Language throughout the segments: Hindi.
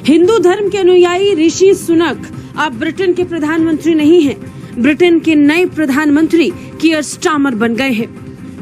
हिंदू धर्म के अनुयायी ऋषि सुनक अब ब्रिटेन के प्रधानमंत्री नहीं हैं। ब्रिटेन के नए प्रधानमंत्री कीयर स्टारमर बन गए हैं।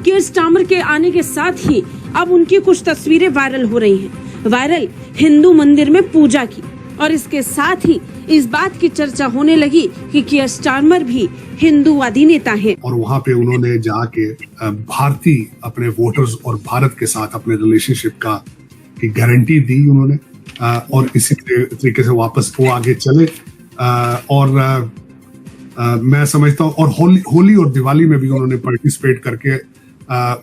कीयर स्टारमर के आने के साथ ही अब उनकी कुछ तस्वीरें वायरल हो रही हैं। वायरल हिंदू मंदिर में पूजा की, और इसके साथ ही इस बात की चर्चा होने लगी कि कीयर स्टारमर भी हिंदूवादी नेता हैं। और वहाँ पे उन्होंने जाके भारतीय अपने वोटर्स और भारत के साथ अपने रिलेशनशिप की गारंटी दी उन्होंने, और इसी तरीके से वापस वो आगे चले। और मैं समझता हूँ, और होली और दिवाली में भी उन्होंने पार्टिसिपेट करके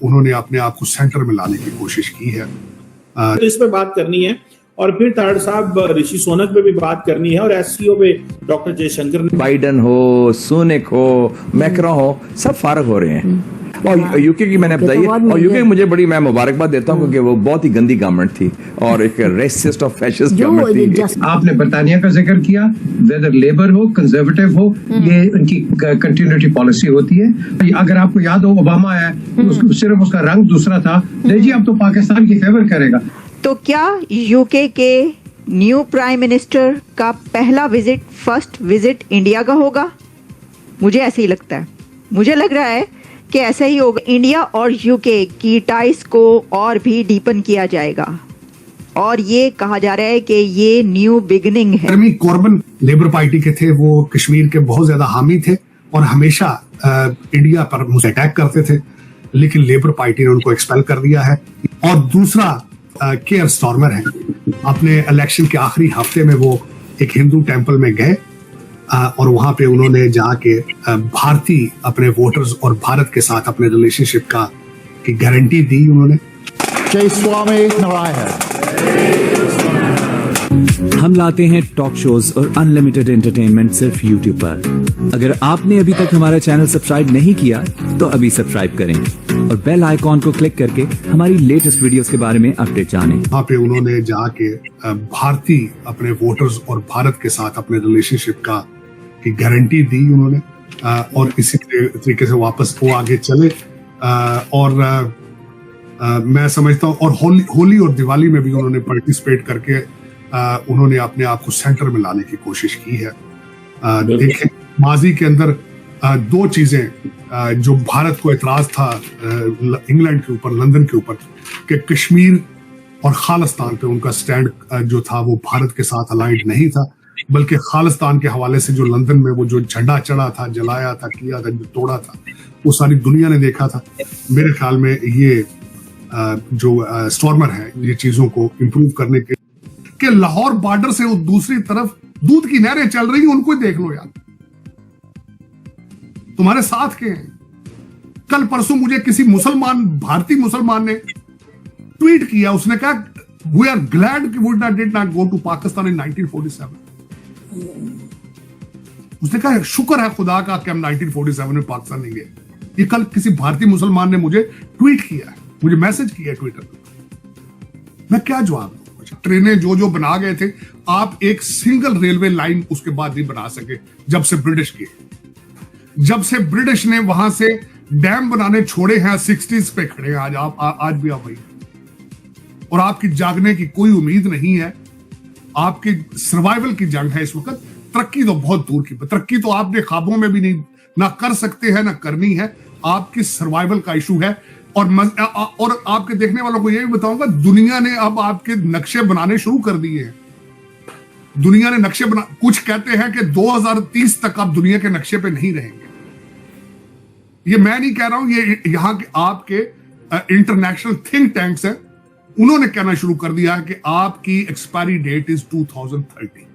उन्होंने अपने आप को सेंटर में लाने की कोशिश की है। तो इस पे बात करनी है, और फिर ताड़ साहब ऋषि सुनक पे भी बात करनी है, और एससीओ पे डॉक्टर जयशंकर ने, बाइडन हो, सुनक हो, मैक्रो हो, सब फारग हो रहे हैं। और यूके की मैंने बताई, और यूके की मुझे बड़ी मैं मुबारकबाद देता हूँ, क्योंकि वो बहुत ही गंदी गवर्नमेंट थी और एक रेसिस्ट और फैशिस्ट गवर्नमेंट थी। आपने बर्तानिया का जिक्र किया, वेदर लेबर हो, कंजर्वेटिव हो, ये उनकी कंटिन्यूटी पॉलिसी होती है। अगर आपको याद हो, ओबामा है, सिर्फ उसका रंग दूसरा था, जी अब तो पाकिस्तान की फेवर करेगा। तो क्या यूके के न्यू प्राइम मिनिस्टर का पहला फर्स्ट विजिट इंडिया का होगा? मुझे ऐसे ही लगता है। मुझे लग रहा है कि ऐसा ही होगा। इंडिया और यूके की टाइज को और भी डीपन किया जाएगा, और ये कहा जा रहा है कि ये न्यू बिगिनिंग है। jeremy कॉर्बन लेबर पार्टी के थे, वो कश्मीर के बहुत ज्यादा हामी थे और हमेशा इंडिया पर मुझे अटैक करते थे, लेकिन लेबर पार्टी ने उनको एक्सपेल कर दिया है। और दूसरा कीयर स्टारमर है। अपने इलेक्शन के आखिरी हफ्ते में वो एक हिंदू टेंपल में गए, और वहां पे उन्होंने जाके भारतीय अपने वोटर्स और भारत के साथ अपने रिलेशनशिप की गारंटी दी उन्होंने। जय स्वामी नारायण। हम लाते हैं टॉक शोज और अनलिमिटेड एंटरटेनमेंट सिर्फ YouTube पर। अगर आपने अभी तक हमारा चैनल सब्सक्राइब नहीं किया तो अभी सब्सक्राइब करें और बेल आइकॉन को क्लिक करके हमारी लेटेस्ट वीडियोस के बारे में अपडेट जानें। वहाँ पे उन्होंने जाके भारतीय अपने वोटर्स और भारत के साथ अपने रिलेशनशिप की गारंटी दी उन्होंने, और इसी तरीके से वापस वो आगे चले। और मैं समझता हूँ, और होली और दिवाली में भी उन्होंने पार्टिसिपेट करके उन्होंने अपने आप को सेंटर में लाने की कोशिश की है। देखें, माजी के अंदर दो चीजें जो भारत को एतराज था इंग्लैंड के ऊपर, लंदन के ऊपर, कि कश्मीर और खालिस्तान पे उनका स्टैंड जो था वो भारत के साथ अलाइंड नहीं था, बल्कि खालिस्तान के हवाले से जो लंदन में वो जो झंडा चढ़ा था, जलाया था, किया था, जो तोड़ा था, वो सारी दुनिया ने देखा था। मेरे ख्याल में ये जो स्टारमर है, ये चीजों को इम्प्रूव करने के लाहौर बॉर्डर से वो दूसरी तरफ दूध की नहरें चल रही हैं, उनको ही देख लो यार, तुम्हारे साथ के हैं। कल परसों मुझे किसी भारतीय मुसलमान ने ट्वीट किया, उसने कहा वी आर ग्लैड कि we did not go to Pakistan in 1947। उसने कहा शुक्र है खुदा का कि हम 1947 में पाकिस्तान नहीं गए। ये कल किसी भारतीय मुसलमान ने मुझे ट्वीट किया, मुझे मैसेज किया ट्विटर पर। मैं क्या जवाब दूं? ट्रेनें जो बना गए थे, आप एक सिंगल रेलवे लाइन उसके बाद नहीं बना सके जब से ब्रिटिश ने वहां से डैम बनाने छोड़े हैं। 60s पे खड़े हैं आज भी आप भाई, और आपकी जागने की कोई उम्मीद नहीं है। आपकी सर्वाइवल की जंग है इस वक्त। तरक्की तो बहुत दूर की, तरक्की तो आपने ख्वाबों में भी नहीं ना कर सकते हैं, ना करनी है। आपकी सर्वाइवल का इशू है। और आपके देखने वालों को यह भी बताऊंगा, दुनिया ने अब आपके नक्शे बनाने शुरू कर दिए हैं। दुनिया ने नक्शे कुछ कहते हैं कि 2030 तक आप दुनिया के नक्शे पे नहीं रहेंगे। ये मैं नहीं कह रहा हूं, ये यहां के आपके इंटरनेशनल थिंक टैंक्स हैं, उन्होंने कहना शुरू कर दिया है कि आपकी एक्सपायरी डेट इज 2030।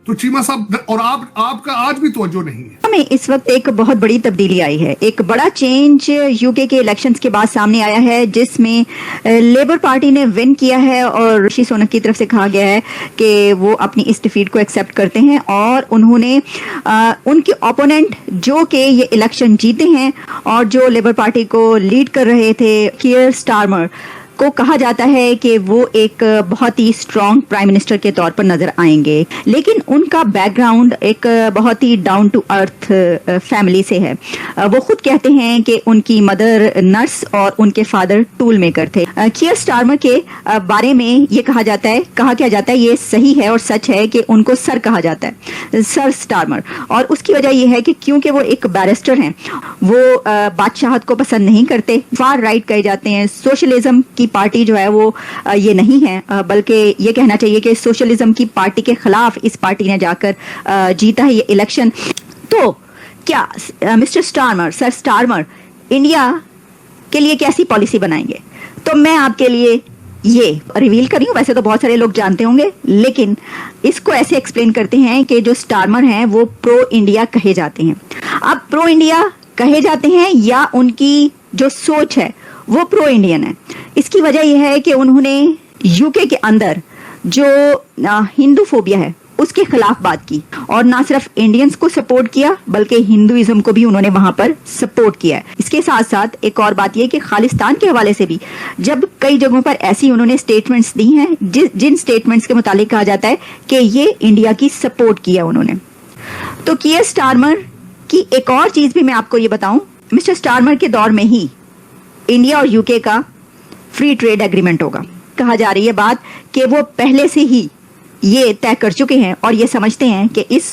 तो चीमा साहब, और आपका आज भी तवज्जो नहीं है। हमें इस वक्त एक बहुत बड़ी तब्दीली आई है। एक बड़ा चेंज यूके के इलेक्शंस के बाद सामने आया है, जिसमें लेबर पार्टी ने विन किया है, और ऋषि सुनक की तरफ से कहा गया है कि वो अपनी इस डिफीट को एक्सेप्ट करते हैं, और उन्होंने उनके ओपोनेंट जो कि ये इलेक्शन जीते हैं और जो लेबर पार्टी को लीड कर रहे थे, कीयर स्टारमर, को कहा जाता है कि वो एक बहुत ही स्ट्रॉन्ग प्राइम मिनिस्टर के तौर पर नजर आएंगे, लेकिन उनका बैकग्राउंड एक बहुत ही डाउन टू अर्थ फैमिली से है। वो खुद कहते हैं कि उनकी मदर नर्स और उनके फादर टूल मेकर थे। कियर स्टारमर के बारे में ये कहा क्या जाता है, ये सही है और सच है कि उनको सर कहा जाता है, सर स्टारमर। और उसकी वजह यह है कि क्योंकि वो एक बैरिस्टर हैं, वो बादशाहत को पसंद नहीं करते, फार राइट कहे जाते हैं। सोशलिज्म की पार्टी जो है वो ये नहीं है, बल्कि ये कहना चाहिए कि सोशलिज्म की पार्टी के खिलाफ इस पार्टी ने जाकर जीता है ये इलेक्शन। तो क्या mister Starmer, sir Starmer India के लिए कैसी पॉलिसी बनाएंगे? तो मैं आपके लिए ये रिवील कर रही हूँ। वैसे तो बहुत सारे लोग जानते होंगे, लेकिन इसको ऐसे एक्सप्लेन करते हैं कि जो स्टारमर हैं वो प्रो इंडिया कहे जाते हैं। अब प्रो इंडिया कहे जाते हैं या उनकी जो सोच है वो प्रो इंडियन है। इसकी वजह यह है कि उन्होंने यूके के अंदर जो हिंदू फोबिया है उसके खिलाफ बात की, और ना सिर्फ इंडियंस को सपोर्ट किया बल्कि हिंदुइज्म को भी उन्होंने वहां पर सपोर्ट किया है। इसके साथ साथ एक और बात यह कि खालिस्तान के हवाले से भी जब कई जगहों पर ऐसी उन्होंने स्टेटमेंट्स दी हैं जिन स्टेटमेंट्स के मुतालिक कहा जाता है कि ये इंडिया की सपोर्ट किया उन्होंने। तो कियर स्टारमर की एक और चीज भी मैं आपको ये बताऊं, मिस्टर स्टारमर के दौर में ही इंडिया और यूके का फ्री ट्रेड एग्रीमेंट होगा। कहा जा रही है बात कि वो पहले से ही ये तय कर चुके हैं और ये समझते हैं कि इस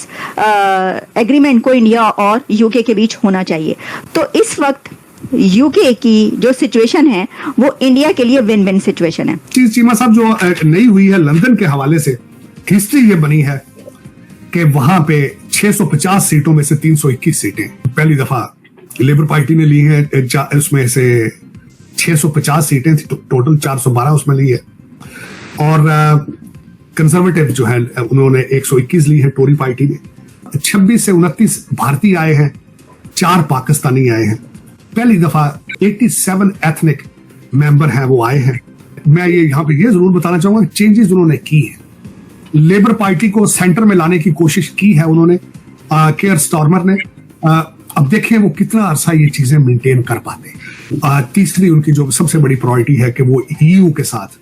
एग्रीमेंट को इंडिया और यूके के बीच होना चाहिए। तो इस वक्त यूके की जो सिचुएशन है वो इंडिया के लिए विन विन सिचुएशन है। चीमा साहब, जो नई हुई है लंदन के हवाले से हिस्ट्री ये बनी है कि वहां पे 650 सीटों में से 321 सीटें पहली दफा लेबर पार्टी ने ली है। उसमें से 650 सीटें थी, टोटल 412 उसमें ली है। और कंजर्वेटिव जो है उन्होंने 121 ली है टोरी पार्टी ने। 26 से 29 भारतीय आए हैं, 4 पाकिस्तानी आए हैं। पहली दफा 87 एथनिक मेंबर हैं वो आए हैं। मैं ये यहाँ पे ये जरूर बताना चाहूंगा चेंजेस उन्होंने की है। लेबर पार्टी को सेंटर में लाने की कोशिश की है उन्होंने, कियर स्टारमर ने। अब देखें वो कितना अरसा ये चीजें मेंटेन कर पाते। तीसरी उनकी जो सबसे बड़ी प्रायोरिटी है कि वो ईयू के साथ,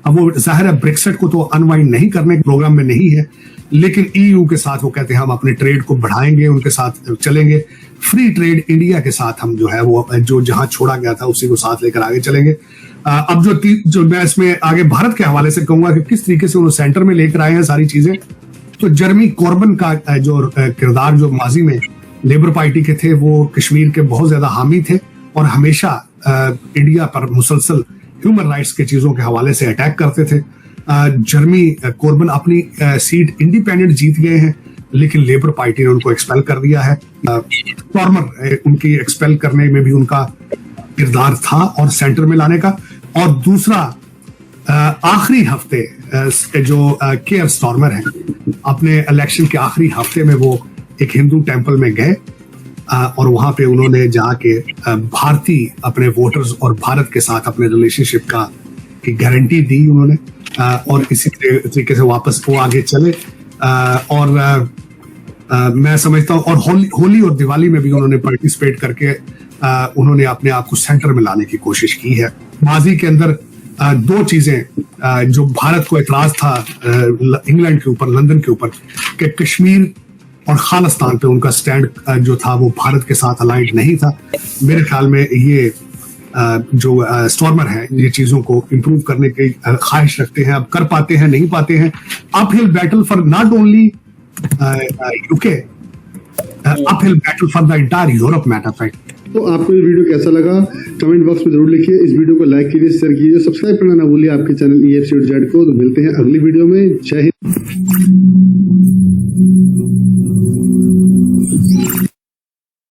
अब वो जाहिर है ब्रेक्सिट को तो अनवाइंड नहीं करने के प्रोग्राम में नहीं है, लेकिन ईयू के साथ वो कहते हैं हम अपने ट्रेड को बढ़ाएंगे, उनके साथ चलेंगे। फ्री ट्रेड इंडिया के साथ हम जो है वो जो जहां छोड़ा गया था उसी को साथ लेकर आगे चलेंगे। अब जो मैं इसमें आगे भारत के हवाले से कहूंगा कि किस तरीके से उन्होंने सेंटर में लेकर आए हैं सारी चीजें। तो जर्मी कॉर्बन का जो किरदार जो माजी में लेबर पार्टी के थे वो कश्मीर के बहुत ज्यादा हामी थे और हमेशा इंडिया पर मुसलसल ह्यूमन राइट्स के चीजों के हवाले से अटैक करते थे। जर्मी कॉर्बन अपनी सीट इंडिपेंडेंट जीत गए हैं, लेकिन लेबर पार्टी ने उनको एक्सपेल कर दिया है। स्टारमर उनकी एक्सपेल करने में भी उनका किरदार था और सेंटर में लाने का। और दूसरा आखिरी हफ्ते जो कियर स्टारमर है अपने इलेक्शन के आखिरी हफ्ते में वो एक हिंदू टेंपल में गए और वहां पे उन्होंने जाके भारतीय अपने वोटर्स और भारत के साथ अपने रिलेशनशिप की गारंटी दी उन्होंने। और इसी तरीके से वापस वो आगे चले। और मैं समझता हूँ और होली और दिवाली में भी उन्होंने पार्टिसिपेट करके उन्होंने अपने आप को सेंटर में लाने की कोशिश की है। माजी के अंदर 2 चीजें जो भारत को एतराज था इंग्लैंड के ऊपर, लंदन के ऊपर, कि कश्मीर और खालिस्तान पे उनका स्टैंड जो था वो भारत के साथ अलाइंड नहीं था। मेरे ख्याल में ये जो स्टारमर है ये चीजों को इम्प्रूव करने की ख्वाहिश रखते हैं। अब कर पाते हैं नहीं पाते हैं। Uphill battle for not only UK, uphill battle for the entire Europe matter fact. तो आपको ये वीडियो कैसा लगा कमेंट बॉक्स में जरूर लिखिए। इस वीडियो को लाइक कीजिए, शेयर कीजिए, सब्सक्राइब करना ना भूलिए आपके चैनल EFC को। तो मिलते हैं अगली वीडियो में। जय हिंद।